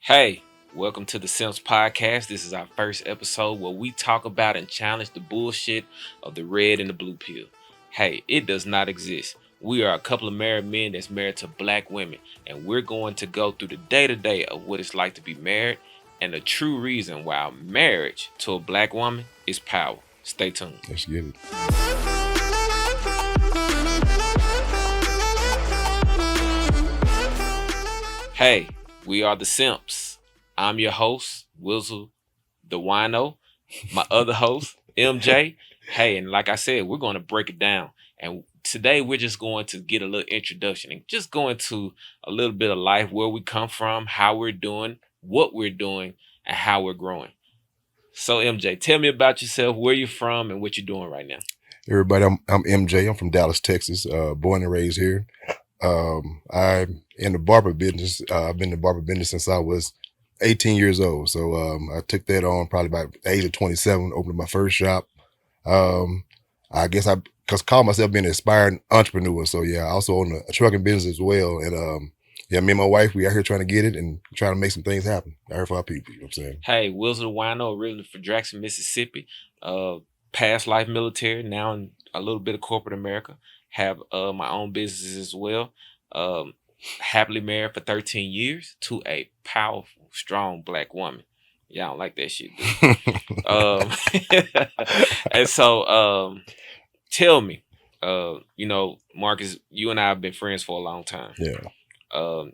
Hey, welcome to the Simps podcast. This is our first episode where we talk about and challenge the bullshit of the red and the blue pill. Hey, it does not exist. We are a couple of married men that's married to black women, and we're going to go through the day-to-day of what it's like to be married and the true reason why marriage to a black woman is power. Stay tuned. Let's get it. Hey, we are the Simps. I'm your host, Wizzle the Wino. My other host, MJ. Hey, and like I said, we're going to break it down. And today we're just going to get a little introduction and just go into a little bit of life, where we come from, how we're doing, what we're doing, and how we're growing. So MJ, tell me about yourself, where you're from, and what you're doing right now. Everybody, I'm MJ. I'm from Dallas, Texas. Born and raised here. I'm in the barber business. I've been in the barber business since I was 18 years old. So I took that on probably by the age of 27, opened my first shop. I guess I call myself being an aspiring entrepreneur. So yeah, I also own a trucking business as well. And yeah, me and my wife, we out here trying to get it and trying to make some things happen out here for our people. You know what I'm saying? Hey, Wizzle the Wino, originally from Jackson, Mississippi. Past life military, now in a little bit of corporate America. Have my own businesses as well. Happily married for 13 years to a powerful, strong black woman. Y'all don't like that shit, do and so tell me, Marcus, you and I have been friends for a long time. Yeah.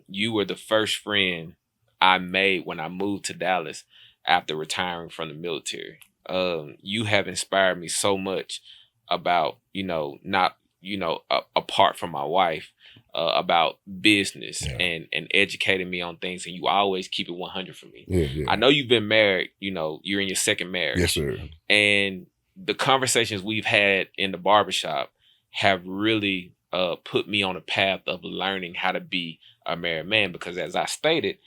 You were the first friend I made when I moved to Dallas after retiring from the military. You have inspired me so much about, not apart from my wife, about business and educating me on things, and you always keep it 100 for me. Yeah. I know you've been married, you're in your second marriage. Yes, sir. And the conversations we've had in the barbershop have really put me on a path of learning how to be a married man, because as I stated,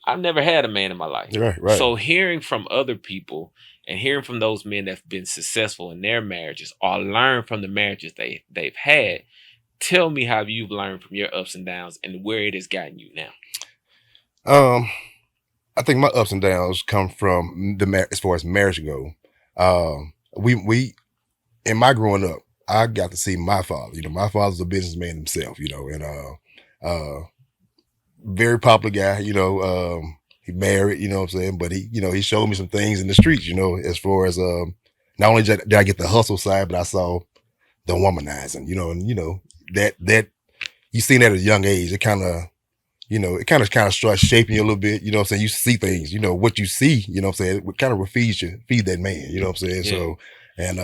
I've never had a man in my life. Right. So hearing from other people and hearing from those men that have been successful in their marriages or learn from the marriages they've had, tell me how you've learned from your ups and downs and where it has gotten you now. I think my ups and downs come from as far as marriage go. We in my growing up, I got to see my father. My father's a businessman himself. And very popular guy. He married. You know what I'm saying? But he showed me some things in the streets. As far as not only did I get the hustle side, but I saw the womanizing. And that you seen that at a young age. It kind of starts shaping you a little bit. You know what I'm saying? You see things. What you see. You know what I'm saying? It kind of feed that man. You know what I'm saying? Yeah. So and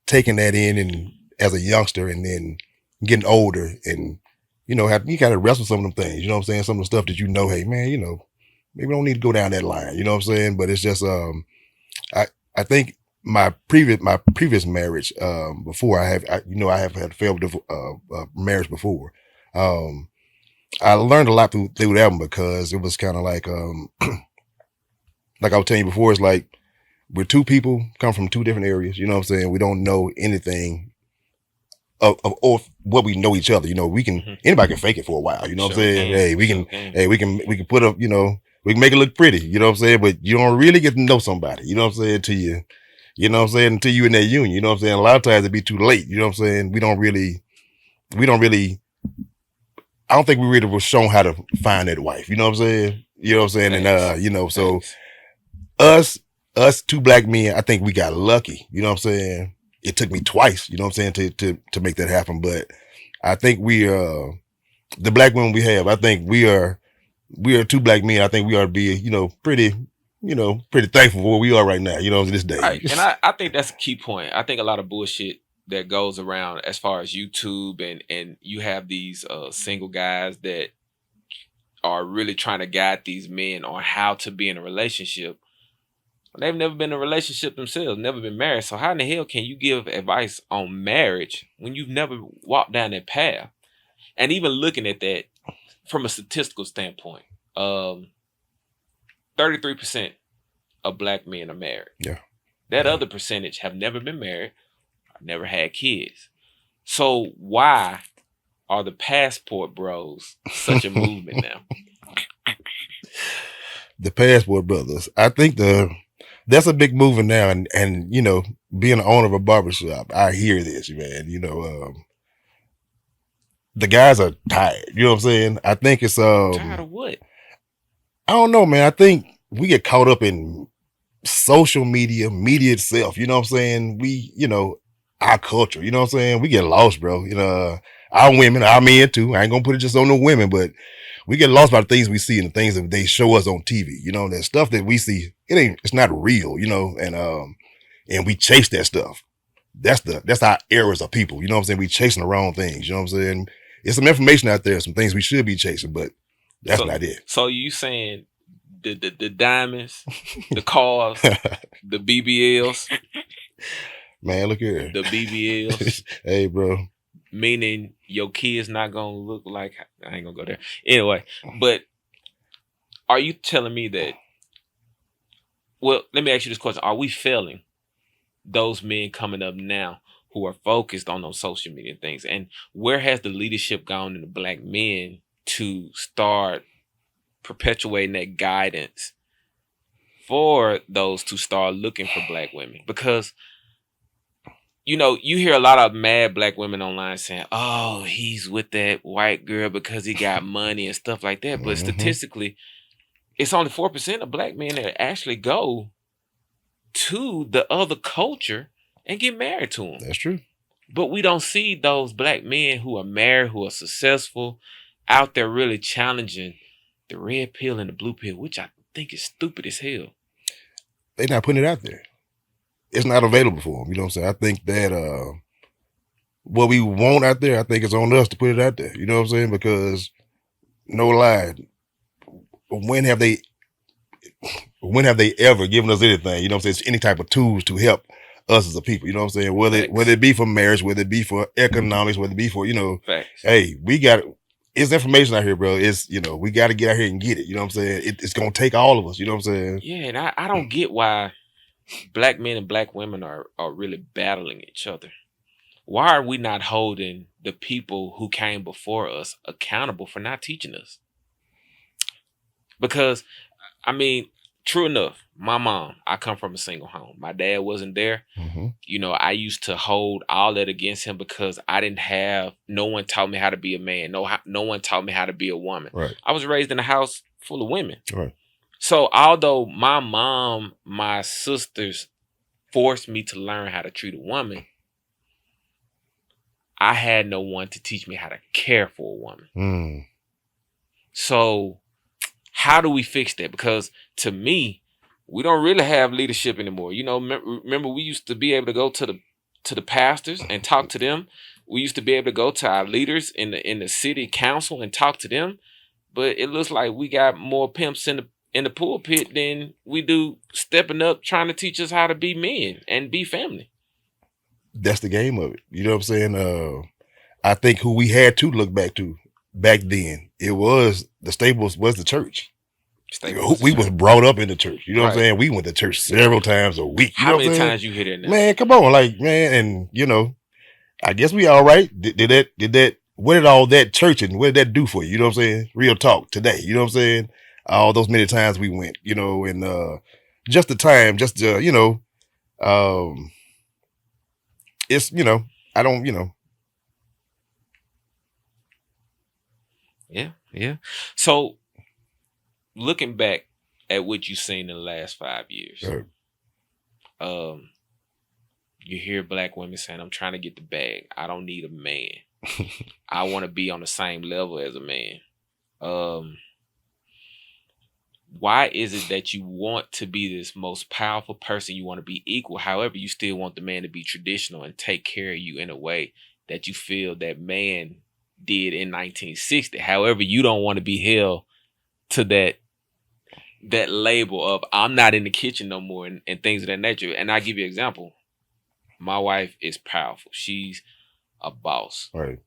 taking that in and as a youngster, and then getting older, and you kind of wrestle some of them things. You know what I'm saying? Some of the stuff that hey man, maybe don't need to go down that line. You know what I'm saying? But it's just I think my previous marriage before I have had a failed marriage before. I learned a lot through that one, because it was kind of like like I was telling you before, it's like we're two people come from two different areas. You know what I'm saying? We don't know anything of what we know each other. We can anybody can fake it for a while. You know what I'm saying? Hey, we can put up. We can make it look pretty. You know what I'm saying? But you don't really get to know somebody. You know what I'm saying? Until you're in that union. You know what I'm saying? A lot of times it'd be too late. You know what I'm saying? We don't really. I don't think we really were shown how to find that wife. You know what I'm saying? You know what I'm saying? And so us two black men, I think we got lucky. You know what I'm saying? It took me twice, you know what I'm saying, to make that happen. But I think we the black women we have, I think we are two black men. I think we ought to be, pretty thankful for where we are right now, in this day. Right. And I think that's a key point. I think a lot of bullshit that goes around as far as YouTube, and you have these single guys that are really trying to guide these men on how to be in a relationship. They've never been in a relationship themselves, never been married. So how in the hell can you give advice on marriage when you've never walked down that path? And even looking at that from a statistical standpoint, 33% of black men are married. Yeah. That other percentage have never been married, never had kids. So why are the passport bros such a movement now? The Passport Brothers. I think that's a big movement now, and you know, being the owner of a barbershop, I hear this, man. You know, the guys are tired. You know what I'm saying? I think it's Tired of what? I don't know, man. I think we get caught up in social media itself. You know what I'm saying? We, you know, our culture. You know what I'm saying? We get lost, bro. You know, our women, our men too. I ain't gonna put it just on the women, but we get lost by the things we see and the things that they show us on TV. You know, that stuff that we see, it's not real. You know, and we chase that stuff. That's our errors of people. You know what I'm saying? We chasing the wrong things. You know what I'm saying? There's some information out there, some things we should be chasing, but that's So not it. so you saying the diamonds, the cars, the BBLs, Man, look here. the BBLs, Hey, bro. meaning your kids not gonna look like, I ain't gonna go there. Anyway, but are you telling me that, well, let me ask you this question. Are we failing those men coming up now who are focused on those social media things? And where has the leadership gone in the black men to start perpetuating that guidance for those to start looking for black women? Because, you know, you hear a lot of mad black women online saying, oh, he's with that white girl because he got money and stuff like that. But statistically, it's only 4% of black men that actually go to the other culture and get married to them. That's true. But we don't see those black men who are married, who are successful, out there really challenging the red pill and the blue pill, which I think is stupid as hell. They're not putting it out there. It's not available for them. You know what I'm saying? I think that what we want out there, I think it's on us to put it out there. You know what I'm saying? Because no lie, when have they ever given us anything? You know what I'm saying? Any type of tools to help us as a people. You know what I'm saying? Whether it be for marriage, whether it be for economics, whether it be for, you know, Facts. hey, we got it's information out here, bro. It's, you know, we got to get out here and get it. You know what I'm saying? It's gonna take all of us. You know what I'm saying? Yeah, and I don't get why black men and black women are really battling each other. Why are we not holding the people who came before us accountable for not teaching us? Because, I mean, true enough, my mom, I come from a single home. My dad wasn't there. You know, I used to hold all that against him because I didn't have, no one taught me how to be a man. No one taught me how to be a woman. Right. I was raised in a house full of women. Right. So although my mom, my sisters forced me to learn how to treat a woman, I had no one to teach me how to care for a woman. So how do we fix that? Because to me, we don't really have leadership anymore. You know, remember we used to be able to go to the pastors and talk to them. We used to be able to go to our leaders in the city council and talk to them. But it looks like we got more pimps in the pulpit than we do stepping up trying to teach us how to be men and be family. That's the game of it. You know what I'm saying? I think who we had to look back to back then, it was the staples was the church. We was brought up in the church. You know what I'm saying? We went to church several times a week. You How know many what I'm saying? times you hear that now? Man, come on, like, man, and you know, I guess we all right. Did that? What did all that church and what did that do for you? You know what I'm saying? Real talk today. You know what I'm saying? All those many times we went. You know, and just the time, just you know, it's, you know, I don't, you know. Yeah. So looking back at what you've seen in the last 5 years, you hear black women saying, I'm trying to get the bag. I don't need a man. I want to be on the same level as a man. Why is it that you want to be this most powerful person? You want to be equal. However, you still want the man to be traditional and take care of you in a way that you feel that man did in 1960. However, you don't want to be held to that label of I'm not in the kitchen no more and things of that nature. And I'll give you an example. My wife is powerful. She's a boss. Right.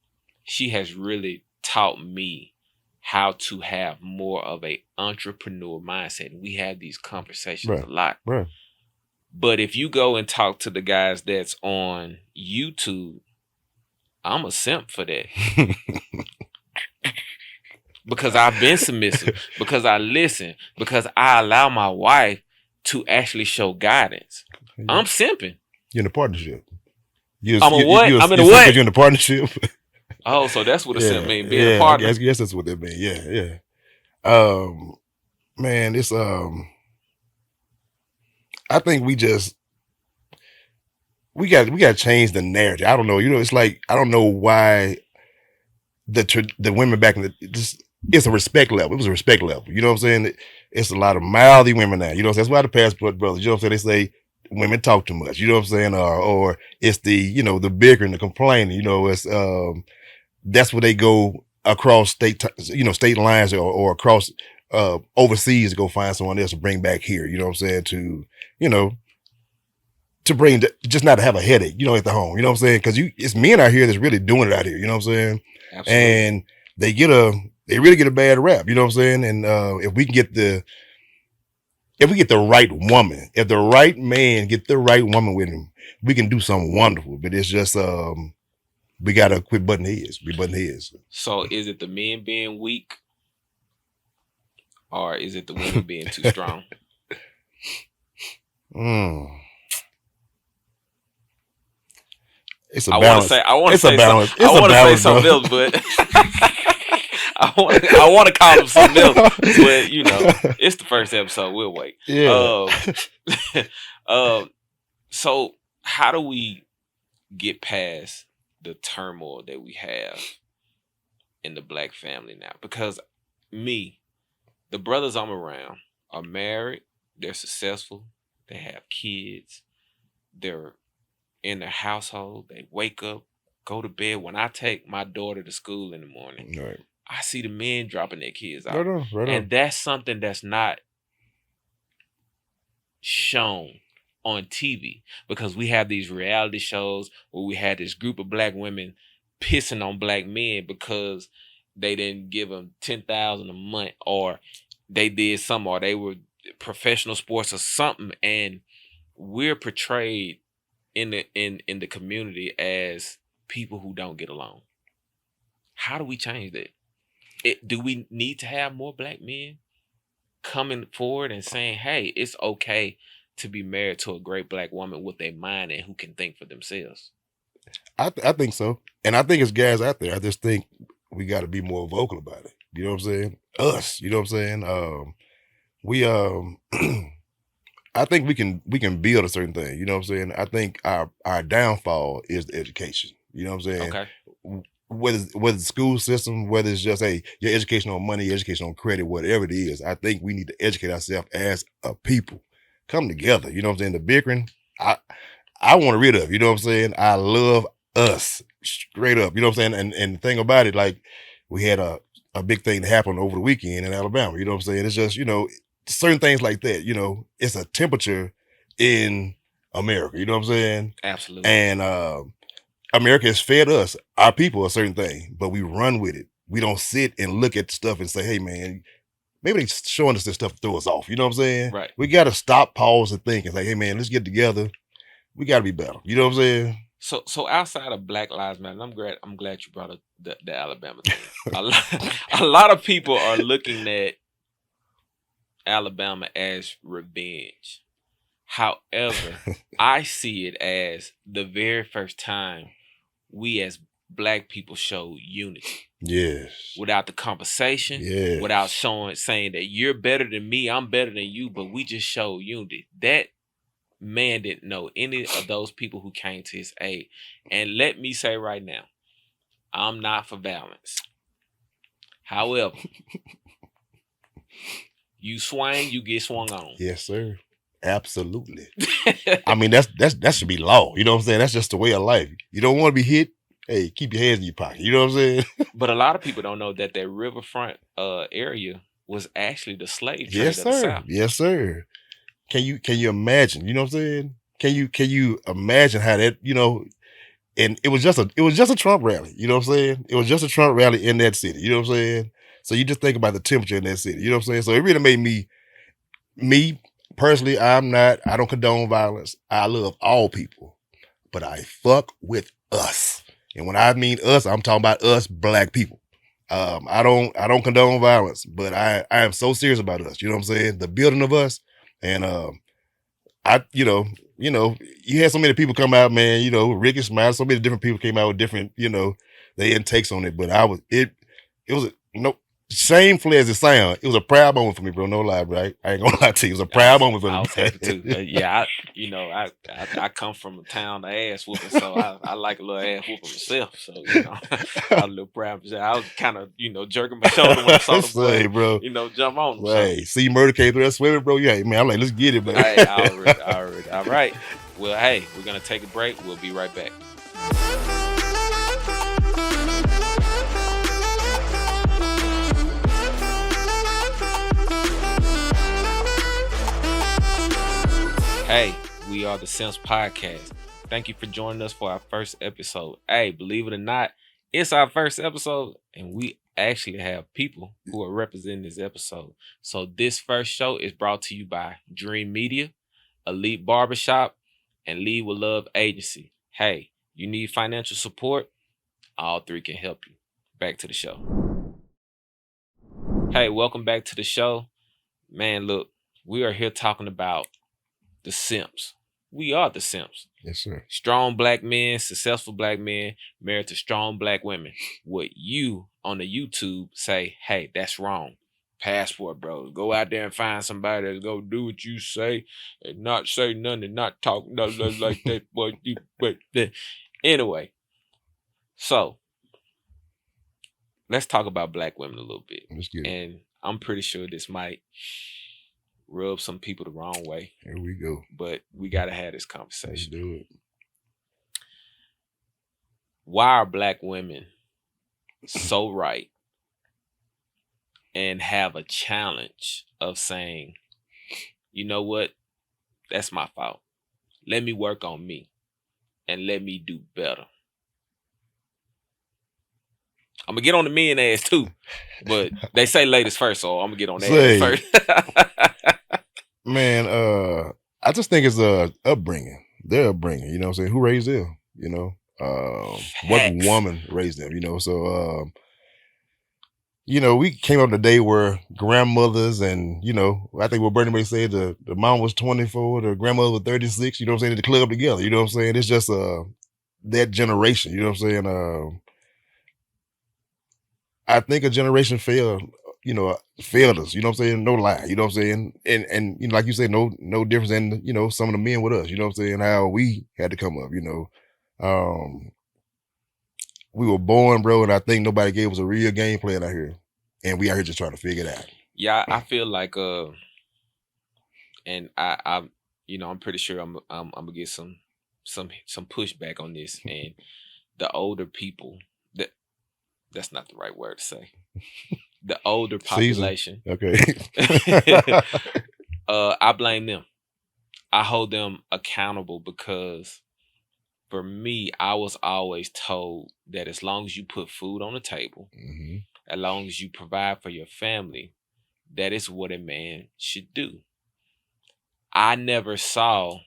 She has really taught me how to have more of a entrepreneur mindset. We have these conversations a lot. Right. But if you go and talk to the guys that's on YouTube, I'm a simp for that. because I've been submissive, because I listen, because I allow my wife to actually show guidance. I'm simping. You're in a partnership. You're I'm a what? I'm in a because what? you're in a partnership. Oh, so that's what a simp mean, being a yeah. partner. I guess that's what that means. Yeah. Man, it's I think we got to change the narrative. I don't know. It's like I don't know why the women back in it's a respect level. It was a respect level. You know what I'm saying? It's a lot of mouthy women now. You know, that's why the passport brothers. You know what I'm saying? They say women talk too much. You know what I'm saying? Or it's the bickering, the complaining. It's that's where they go across state lines or across overseas to go find someone else to bring back here. You know what I'm saying? You know to bring just not to have a headache. At the home. You know what I'm saying? Because it's men out here that's really doing it out here. You know what I'm saying? Absolutely. And they really get a bad rap. You know what I'm saying? And if we get the right woman, if the right man get the right woman with him, we can do something wonderful. But it's just we gotta quit butting heads. We butting heads. So is it the men being weak, or is it the women being too strong? It's a balance. I want to say something else, but I want to call them something else, but it's the first episode. We'll wait. Yeah. So how do we get past the turmoil that we have in the black family now? Because the brothers I'm around are married, they're successful, they have kids, they're in their household, they wake up, go to bed. When I take my daughter to school in the morning, right, I see the men dropping their kids out. Right on. And that's something that's not shown on TV, because we have these reality shows where we had this group of black women pissing on black men because they didn't give them $10,000 a month, or they did something, or they were professional sports or something, and we're portrayed in the community as people who don't get along. How do we change that? Do we need to have more black men coming forward and saying, hey, it's okay to be married to a great black woman with a mind and who can think for themselves? I think so. And I think it's guys out there. I just think we got to be more vocal about it. You know what I'm saying? Us, you know what I'm saying? We I think we can build a certain thing. You know what I'm saying? I think our downfall is the education. You know what I'm saying? Okay. Whether the school system, whether it's just your education on money, education on credit, whatever it is, I think we need to educate ourselves as a people. Come together. You know what I'm saying? The bickering, I want rid of. You know what I'm saying? I love us straight up. You know what I'm saying? And the thing about it, like we had a big thing that happened over the weekend in Alabama. You know what I'm saying? It's just, certain things like that, it's a temperature in America. You know what I'm saying? Absolutely. And America has fed us, our people, a certain thing, but we run with it. We don't sit and look at stuff and say, hey, man, maybe they're showing us this stuff to throw us off. You know what I'm saying? Right. We got to stop, pause, and think and say, hey, man, let's get together. We got to be better. You know what I'm saying? So outside of Black Lives Matter, I'm glad you brought up the Alabama thing. A lot of people are looking at Alabama as revenge. However, I see it as the very first time we as black people show unity. Yes. Without the conversation, yes. Without saying that you're better than me, I'm better than you, but we just showed unity. That man didn't know any of those people who came to his aid. And let me say right now, I'm not for violence. However, you swing, you get swung on. Yes, sir. Absolutely. I mean, that should be law. You know what I'm saying? That's just the way of life. You don't want to be hit. Hey, keep your hands in your pocket. You know what I'm saying? But a lot of people don't know that riverfront area was actually the slave trade yes, of the sir. South. Yes, sir. Can you imagine? You know what I'm saying? Can you imagine how that, and it was just a Trump rally. You know what I'm saying? It was just a Trump rally in that city. You know what I'm saying? So you just think about the temperature in that city. You know what I'm saying? So it really made me personally, I don't condone violence. I love all people, but I fuck with us. And when I mean us, I'm talking about us black people. I don't condone violence, but I am so serious about us. You know what I'm saying? The building of us, and I you had so many people come out, man. You know, Ricky Smile, so many different people came out with different they intakes on it. But it was no shamefully as it sound. It was a proud moment for me, bro. No lie, bro. I ain't gonna lie to you. It was a proud moment for I me. was happy too. Yeah, I come from a town of ass whooping, so I like a little ass whooping myself. So I was a little proud. I was kind of jerking my shoulder when I saw the Say, boy, bro. jump on him. Hey, see murder came through that swimming, bro. Yeah, man. I'm like, let's get it, man. Hey, already. All right. Well, hey, we're gonna take a break. We'll be right back. Hey, we are the Simps podcast. Thank you for joining us for our first episode. Hey, believe it or not, it's our first episode, and we actually have people who are representing this episode. So this first show is brought to you by Dream Media, Elite Barbershop, and Lead with Love Agency. Hey, you need financial support? All three can help you. Back to the show. Hey, welcome back to the show. Man, look, we are here talking about the Simps. We are the Simps. Yes, sir. Strong black men, successful black men, married to strong black women. What you on the YouTube say, hey, that's wrong. Passport bros. Go out there and find somebody that's go do what you say and not say nothing and not talk nothing like that. But anyway, so let's talk about black women a little bit. Let's get it. And I'm pretty sure this might rub some people the wrong way. Here we go. But we got to have this Let's conversation. do it. Why are black women so right and have a challenge of saying, you know what? That's my fault. Let me work on me and let me do better. I'm going to get on the men ass too, but they say ladies first, so I'm going to get on that ass first. Man, I just think it's upbringing. Their upbringing, you know what I'm saying? Who raised them, you know? What woman raised them, you know? So, we came up in a day where grandmothers and, I think what Bernie May said, the mom was 24, the grandmother was 36, you know what I'm saying? The club together, you know what I'm saying? It's just that generation, you know what I'm saying? I think a generation failed us, you know what I'm saying? No lie, you know what I'm saying? And like you said, no difference in, some of the men with us, you know what I'm saying? How we had to come up, we were born, bro, and I think nobody gave us a real game plan out here. And we out here just trying to figure it out. Yeah, I feel like and I'm pretty sure I'm gonna get some pushback on this. And the older people, that's not the right word to say. The older population. Okay. I blame them. I hold them accountable because for me, I was always told that as long as you put food on the table, as long as you provide for your family, that is what a man should do. I never saw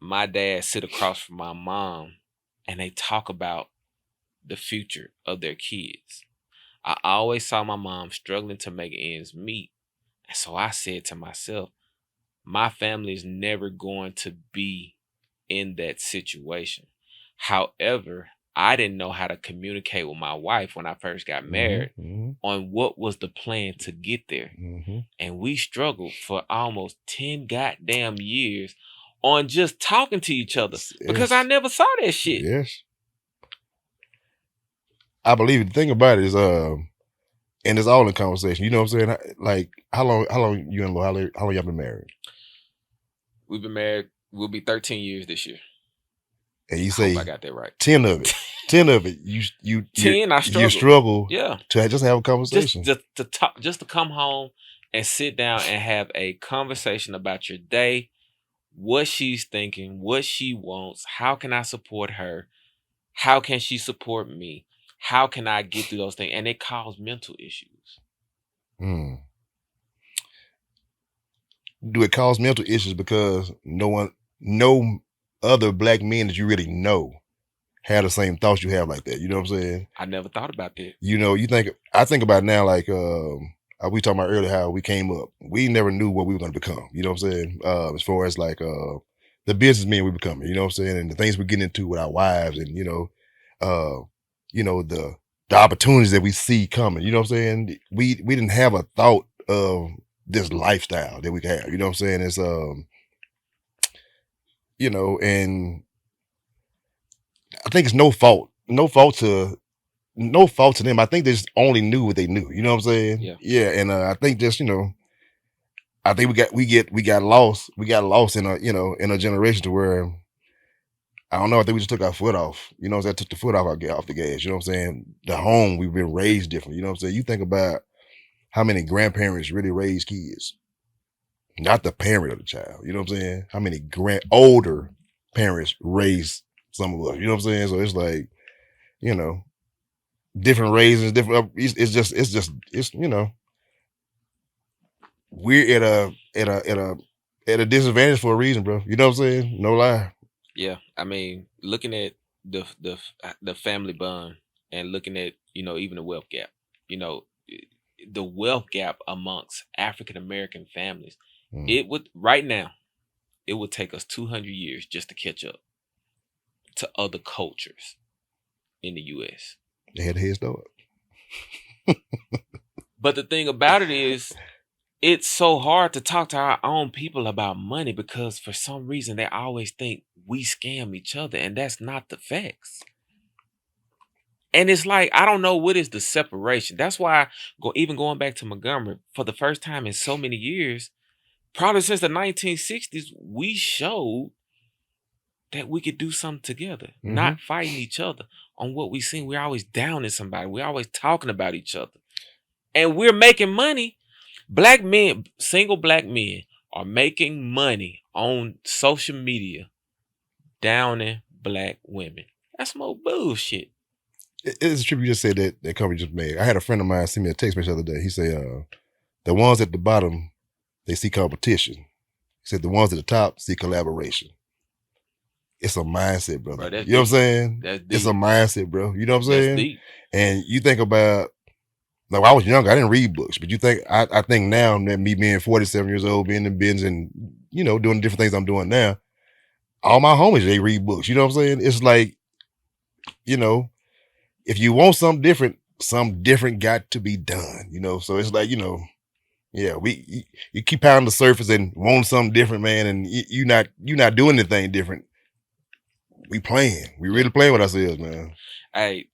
my dad sit across from my mom and they talk about the future of their kids. I always saw my mom struggling to make ends meet. And so I said to myself, my family is never going to be in that situation. However, I didn't know how to communicate with my wife when I first got married on what was the plan to get there. And we struggled for almost 10 goddamn years on just talking to each other because I never saw that shit. Yes. I believe it. The thing about it is, and it's all in conversation. You know what I'm saying? Like, how long you and Lo, how long y'all been married? We've been married. We'll be 13 years this year. And you say I got that right. 10 of it. 10 of it. I struggle. You struggle. Yeah. To just have a conversation. Just to talk. Just to come home and sit down and have a conversation about your day, what she's thinking, what she wants. How can I support her? How can she support me? How can I get through those things? And it caused mental issues. Do it cause mental issues because no other black men that you really know have the same thoughts you have like that. You know what I'm saying? I never thought about that. You know, I think about it now, like we talking about earlier how we came up. We never knew what we were gonna become. You know what I'm saying? As far as like the businessmen we becoming, you know what I'm saying, and the things we're getting into with our wives, and the opportunities that we see coming. You know what I'm saying? We didn't have a thought of this lifestyle that we can have. You know what I'm saying? It's and I think it's no fault to them. I think they just only knew what they knew. You know what I'm saying? Yeah. Yeah. And I think just, I think we got lost. We got lost in a generation to where I don't know. I think we just took our foot off. You know what I'm saying? Took the foot off the gas. You know what I'm saying? The home, we've been raised different. You know what I'm saying? You think about how many grandparents really raise kids, not the parent of the child. You know what I'm saying? How many older parents raise some of us. You know what I'm saying? So it's like, you know, different raisins, different. We're at a disadvantage for a reason, bro. You know what I'm saying? No lie. Yeah, I mean, looking at the family bond and looking at even the wealth gap, you know, the wealth gap amongst African American families, it would right now, it would take us 200 years just to catch up to other cultures in the U.S. They had a head start. But the thing about it is, it's so hard to talk to our own people about money because for some reason they always think we scam each other, and that's not the facts. And it's like, I don't know what is the separation. That's why even going back to Montgomery, for the first time in so many years, probably since the 1960s, we showed that we could do something together, not fighting each other on what we seen. We're always downing somebody. We're always talking about each other. And we're making money. Black men, single black men, are making money on social media downing black women. That's more bullshit. It's a trip you just said that company just made. I had a friend of mine send me a text message the other day. He said, the ones at the bottom, they see competition. He said the ones at the top see collaboration. It's a mindset, brother. Bro, you know what I'm saying? That's deep. It's a mindset, bro. You know what I'm saying? That's deep. And you think about, like, when I was younger, I didn't read books, but I think now that me being 47 years old, being in business and, doing different things I'm doing now, all my homies, they read books. You know what I'm saying? It's like, if you want something different got to be done, So it's like, yeah, you keep pounding the surface and want something different, man, and you're not doing anything different. We really playing with ourselves, man. Hey,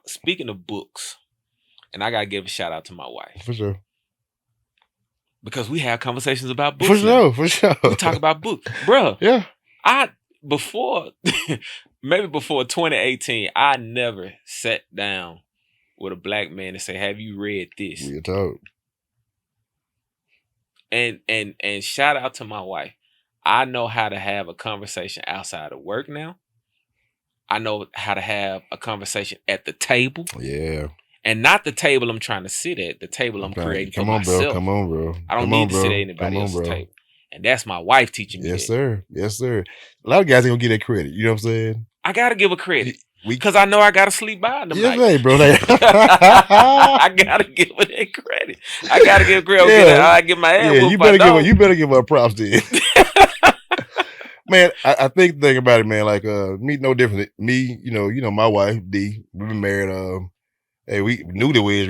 speaking of books, and I gotta give a shout out to my wife. For sure. Because we have conversations about books. For sure. We talk about books. Bruh. Yeah. Maybe before 2018, I never sat down with a black man and say, have you read this? Real talk. And shout out to my wife. I know how to have a conversation outside of work now. I know how to have a conversation at the table. Yeah. And not the table I'm trying to sit at, the table I'm creating for myself. Come on, bro. I don't need to sit at anybody else's table. And that's my wife teaching me that. Sir. Yes, sir. A lot of guys ain't gonna get that credit. You know what I'm saying? I gotta give her credit. Because I know I gotta sleep by them nights. Right, bro. I gotta give her that credit. I gotta give credit. Yeah. I get my ass whooped. You better give her props then. Man, I think the thing about it, man, like me no different. Me, my wife, D, we've been married, hey, we newlyweds,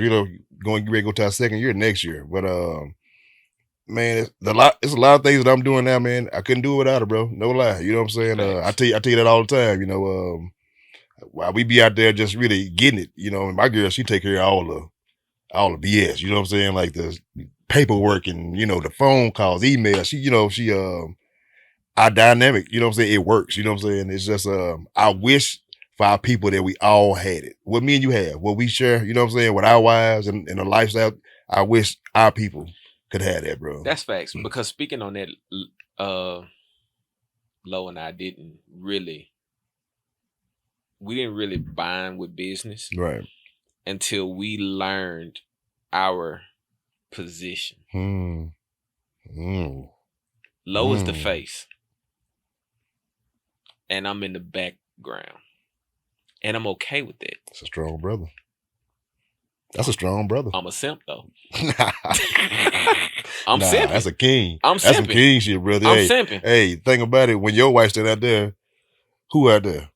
going to go to our second year next year. But man, it's a lot of things that I'm doing now, man. I couldn't do it without her, bro. No lie. You know what I'm saying? I tell you that all the time, while we be out there just really getting it, and my girl, she take care of all the BS, you know what I'm saying? Like the paperwork and, the phone calls, emails. She our dynamic, you know what I'm saying? It works, you know what I'm saying? It's just, I wish for our people that we all had it. What me and you have, what we share, you know what I'm saying? With our wives and the lifestyle, I wish our people could have that, bro. That's facts. Because speaking on that, Lo and I didn't really bind with business. Right. Until we learned our position. Lo is the face. And I'm in the background. and I'm okay with that. That's a strong brother. That's a strong brother. I'm a simp though. I'm simping. That's a king. I'm That's some simping. king shit, brother. I'm Hey, simping. hey, think about it. When your wife stand out there, who out there?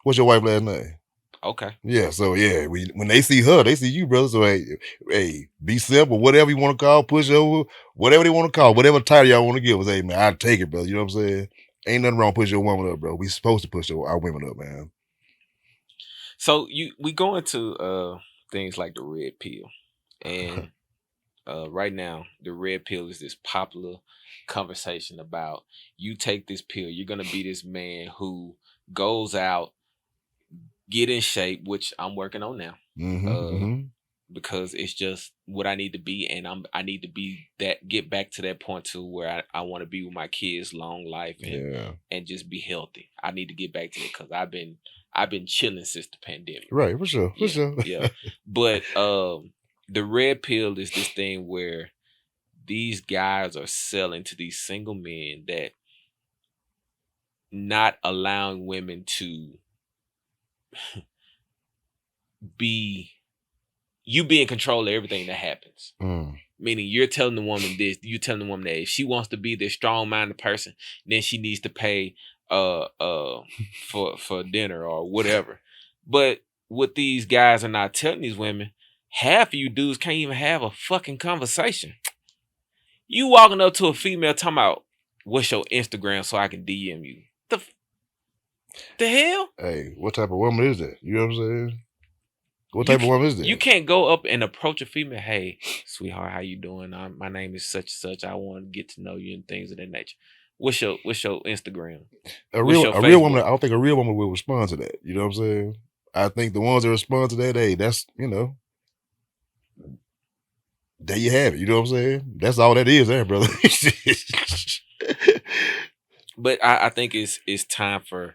What's your wife's last name? Okay. Yeah, so yeah, when they see her, they see you, brother. So hey, be simple, whatever you want to call, push over, whatever they want to call, whatever title y'all want to give us. Hey man, I'll take it, brother. You know what I'm saying? Ain't nothing wrong push your woman up, bro. We supposed to push our women up, man. So we go into things like the red pill, and right now the red pill is this popular conversation about you take this pill, you're gonna be this man who goes out, get in shape, which I'm working on now. Because it's just what I need to be, and I need to be that, get back to that point to where I want to be with my kids, long life, and just be healthy. I need to get back to it because I've been chilling since the pandemic. Right, for sure. Yeah. But the red pill is this thing where these guys are selling to these single men that not allowing women to be in control of everything that happens. Meaning you're telling the woman this, you're telling the woman that if she wants to be this strong-minded person, then she needs to pay for dinner or whatever. But what these guys are not telling these women, half of you dudes can't even have a fucking conversation. You walking up to a female talking about, what's your Instagram so I can DM you? The hell? Hey, what type of woman is that? You know what I'm saying? What type of woman is that? You can't go up and approach a female. Hey, sweetheart, how you doing? My name is such and such. I want to get to know you and things of that nature. What's your Instagram? A real woman. I don't think a real woman will respond to that. You know what I'm saying? I think the ones that respond to that, hey, that's there you have it. You know what I'm saying? That's all that is, there, brother. But I think it's time for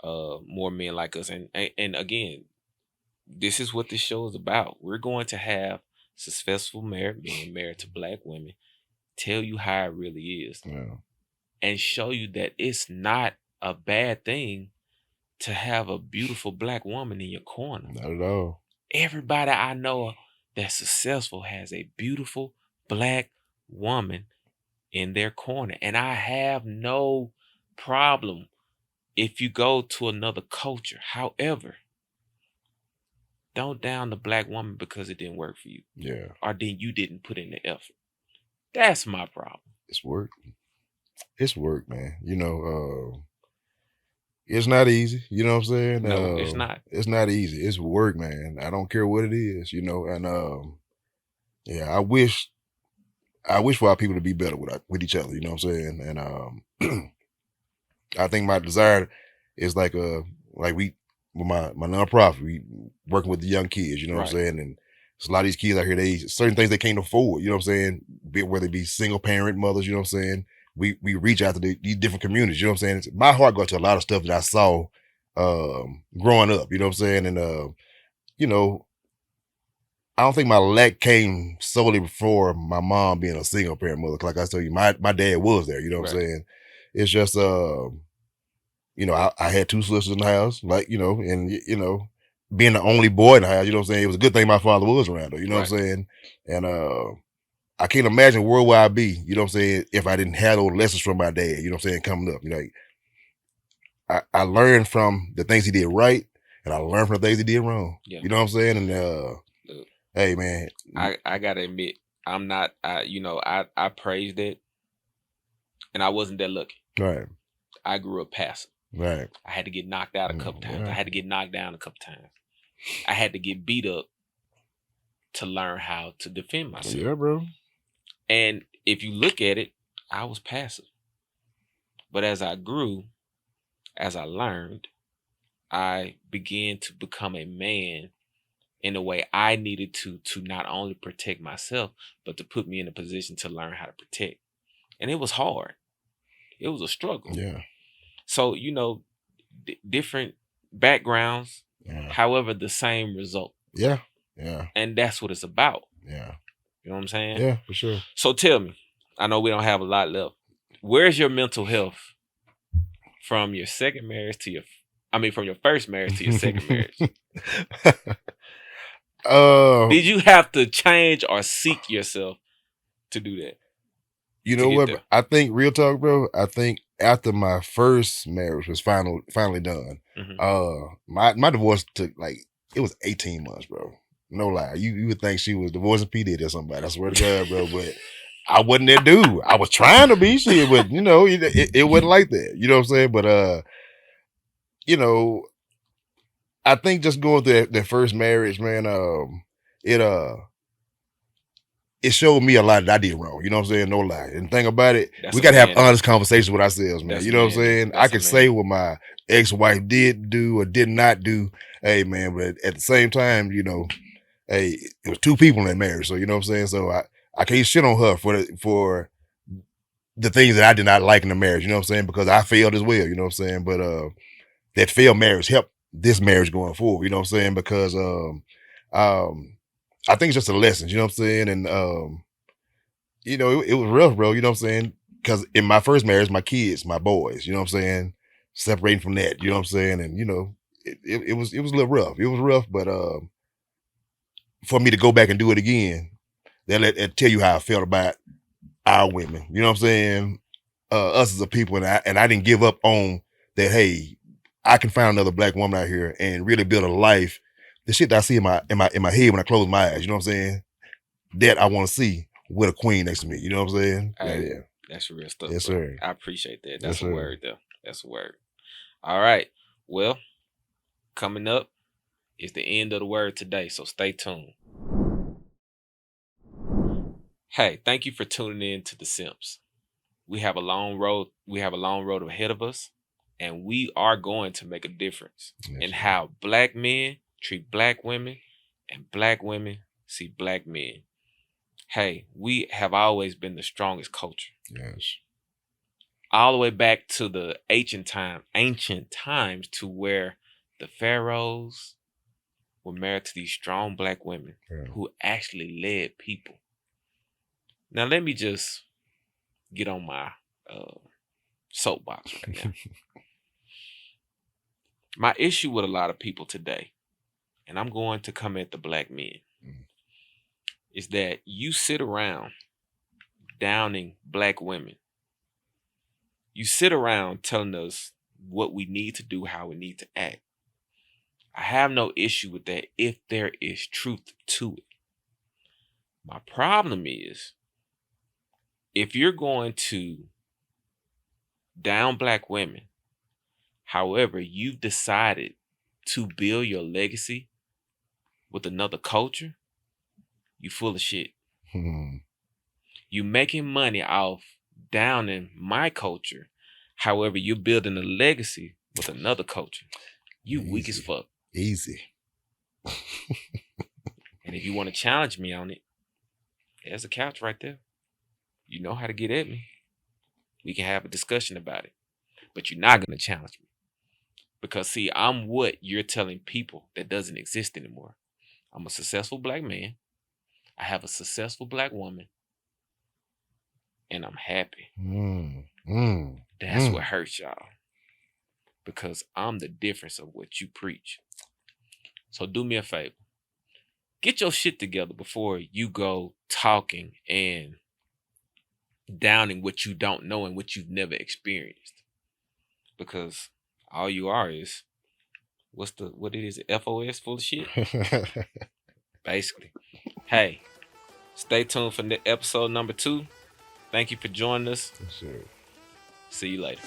more men like us, and again, this is what this show is about. We're going to have successful married men married to black women tell you how it really is, and show you that it's not a bad thing to have a beautiful black woman in your corner. Not at all. Everybody I know that's successful has a beautiful black woman in their corner, and I have no problem if you go to another culture. However, don't down the black woman because it didn't work for you. Yeah. Or then you didn't put in the effort. That's my problem. It's work. It's work, man. It's not easy. You know what I'm saying? No, it's not. It's not easy. It's work, man. I don't care what it is, and yeah, I wish for our people to be better with each other, you know what I'm saying? And I think my desire is like we with my nonprofit, we working with the young kids, you know what I'm saying? And there's a lot of these kids out here, certain things they can't afford, you know what I'm saying? Whether it be single parent mothers, you know what I'm saying? We reach out to these different communities, you know what I'm saying? My heart goes to a lot of stuff that I saw growing up, you know what I'm saying? And I don't think my lack came solely before my mom being a single parent mother. Like I told you, my dad was there, you know what I'm saying? It's just I had two sisters in the house, like, and being the only boy in the house, you know what I'm saying? It was a good thing my father was around, though, you know what I'm saying? And I can't imagine where would I be, you know what I'm saying, if I didn't have those lessons from my dad, you know what I'm saying, coming up. I learned from the things he did right, and I learned from the things he did wrong. Yeah. You know what I'm saying? And hey, man, I gotta admit, I'm not. I praised it, and I wasn't that lucky. Right. I grew up passive. Right. I had to get knocked out a couple times. I had to get knocked down a couple times. I had to get beat up to learn how to defend myself. Yeah, bro. And if you look at it, I was passive. But as I grew, as I learned, I began to become a man in a way I needed to not only protect myself, but to put me in a position to learn how to protect. And it was hard. It was a struggle. Yeah. So, different backgrounds, however, the same result. Yeah. Yeah. And that's what it's about. Yeah. You know what I'm saying? Yeah, for sure. So tell me, I know we don't have a lot left. Where's your mental health from your second marriage to your I mean, from your first marriage to your second marriage? Did you have to change or seek yourself to do that? You To know get what? there? I think real talk, bro. I think after my first marriage was finally done, my divorce took like it was 18 months, bro. No lie. You would think she was divorcing P Diddy or somebody. I swear to God, bro. But I wasn't that dude. I was trying to be shit, but you know, it wasn't like that. You know what I'm saying? But you know, I think just going through that first marriage, man, it it showed me a lot that I did wrong. You know what I'm saying? No lie. And the thing about it, That's we a gotta have man, though. honest conversations with ourselves, man. That's You a know what I'm man, though. saying? I That's a could say man. what my ex-wife did do or did not do. Hey, man, but at the same time, you know, hey, it was two people in that marriage. So you know what I'm saying? So I can't shit on her for the things that I did not like in the marriage. You know what I'm saying? Because I failed as well. You know what I'm saying? But that failed marriage helped this marriage going forward. You know what I'm saying? Because I think it's just a lesson. You know what I'm saying? And you know, it was rough, bro. You know what I'm saying? Because in my first marriage, my kids, my boys, you know what I'm saying? Separating from that, you know what I'm saying? And you know, it was a little rough. It was rough, but for me to go back and do it again, that tell you how I felt about our women. You know what I'm saying? Us as a people, and I didn't give up on that. Hey, I can find another black woman out here and really build a life. The shit that I see in my head when I close my eyes, you know what I'm saying? That I want to see with a queen next to me. You know what I'm saying? Hey, Yeah. that's real stuff, Yes, bro. sir. I appreciate that. Yes, That's a sir. word, though. That's a word. All right. Well, coming up is the end of the word today, so stay tuned. Hey, thank you for tuning in to The Simps. We have a long road. We have a long road ahead of us, and we are going to make a difference in sir. how black men treat black women and black women see black men. Hey, we have always been the strongest culture. Yes. All the way back to the ancient times to where the pharaohs were married to these strong black women who actually led people. Now let me just get on my soapbox right now. My issue with a lot of people today, and I'm going to come at the black men, is that you sit around downing black women. You sit around telling us what we need to do, how we need to act. I have no issue with that if there is truth to it. My problem is if you're going to down black women, however, you've decided to build your legacy with another culture, you full of shit. You making money off downing my culture. However, you're building a legacy with another culture. You Easy. weak as fuck. Easy. And if you want to challenge me on it, there's a couch right there. You know how to get at me. We can have a discussion about it. But you're not going to challenge me. Because, see, I'm what you're telling people that doesn't exist anymore. I'm a successful black man. I have a successful black woman. And I'm happy. That's what hurts y'all. Because I'm the difference of what you preach. So do me a favor. Get your shit together before you go talking and downing what you don't know and what you've never experienced. Because all you are is what it is, FOS full of shit. Basically. Hey, stay tuned for episode number 2. Thank you for joining us. Sure. See you later.